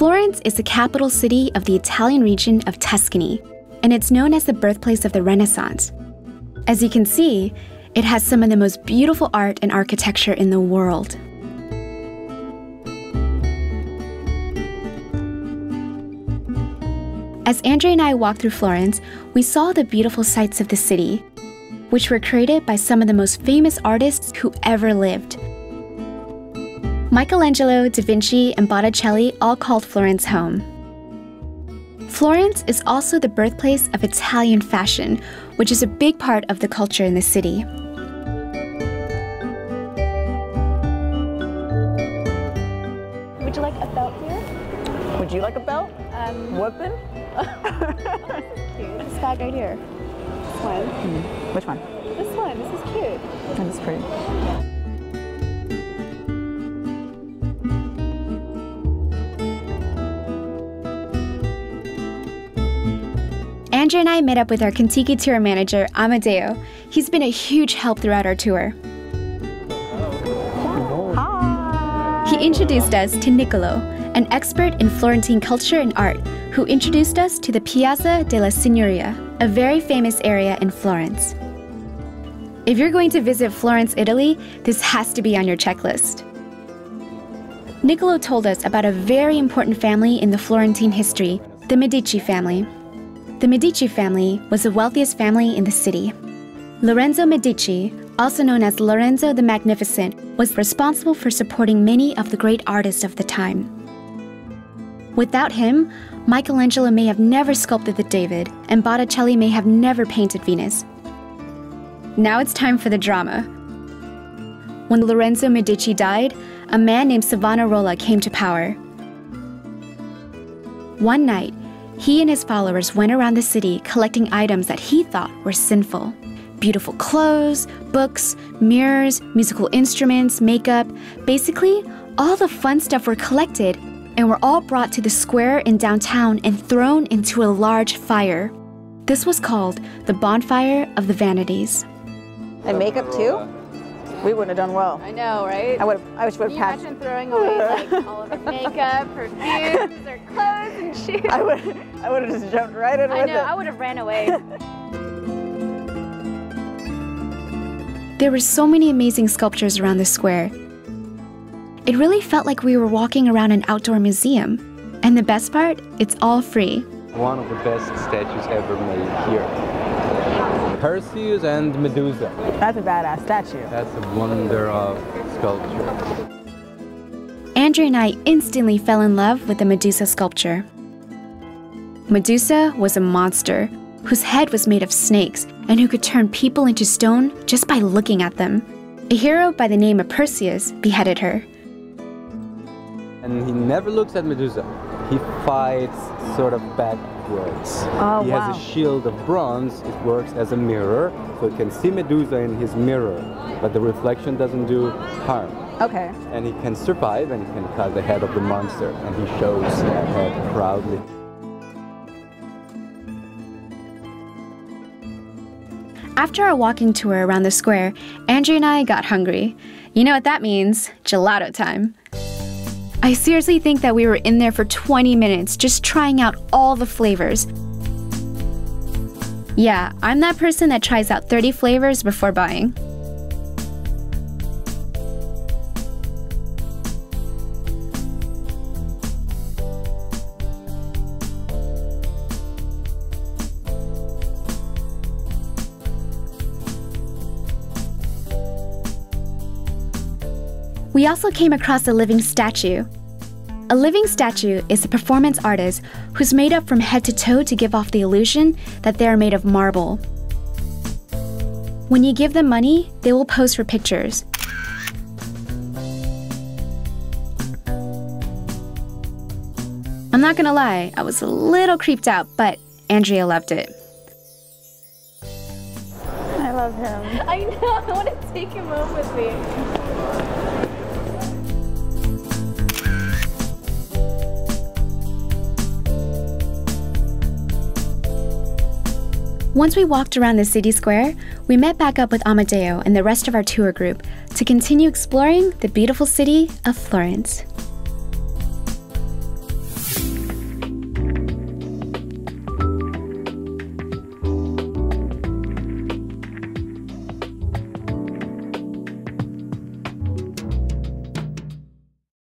Florence is the capital city of the Italian region of Tuscany, and it's known as the birthplace of the Renaissance. As you can see, it has some of the most beautiful art and architecture in the world. As Andrea and I walked through Florence, we saw the beautiful sights of the city, which were created by some of the most famous artists who ever lived. Michelangelo, Da Vinci, and Botticelli all called Florence home. Florence is also the birthplace of Italian fashion, which is a big part of the culture in the city. Would you like a belt here? Would you like a belt? Weapon? Cute. This bag right here. This one. Which one? This one. This is cute. That is pretty. Andrea and I met up with our Kentucky tour manager, Amadeo. He's been a huge help throughout our tour. Hi! He introduced us to Niccolo, an expert in Florentine culture and art, who introduced us to the Piazza della Signoria, a very famous area in Florence. If you're going to visit Florence, Italy, this has to be on your checklist. Niccolo told us about a very important family in the Florentine history, the Medici family. The Medici family was the wealthiest family in the city. Lorenzo Medici, also known as Lorenzo the Magnificent, was responsible for supporting many of the great artists of the time. Without him, Michelangelo may have never sculpted the David, and Botticelli may have never painted Venus. Now it's time for the drama. When Lorenzo Medici died, a man named Savonarola came to power. One night, he and his followers went around the city collecting items that he thought were sinful. Beautiful clothes, books, mirrors, musical instruments, makeup. Basically, all the fun stuff were collected and were all brought to the square in downtown and thrown into a large fire. This was called the Bonfire of the Vanities. And makeup too? We wouldn't have done well. I know, right? I wish we would have passed. Can you imagine throwing away like all of the makeup, perfumes, or clothes and shoes? I would have just jumped right in with it. I know, I would have ran away. There were so many amazing sculptures around the square. It really felt like we were walking around an outdoor museum. And the best part, it's all free. One of the best statues ever made here. Perseus and Medusa. That's a badass statue. That's a wonder of sculpture. Andrea and I instantly fell in love with the Medusa sculpture. Medusa was a monster whose head was made of snakes and who could turn people into stone just by looking at them. A hero by the name of Perseus beheaded her. And he never looks at Medusa. He fights sort of backwards. Oh, he wow. has a shield of bronze. It works as a mirror, so it can see Medusa in his mirror, but the reflection doesn't do harm. Okay. And he can survive and he can cut the head of the monster, and he shows that head proudly. After our walking tour around the square, Andrea and I got hungry. You know what that means? Gelato time. I seriously think that we were in there for 20 minutes just trying out all the flavors. Yeah, I'm that person that tries out 30 flavors before buying. We also came across a living statue. A living statue is a performance artist who's made up from head to toe to give off the illusion that they are made of marble. When you give them money, they will pose for pictures. I'm not gonna lie, I was a little creeped out, but Andrea loved it. I love him. I know, I want to take him home with me. Once we walked around the city square, we met back up with Amadeo and the rest of our tour group to continue exploring the beautiful city of Florence.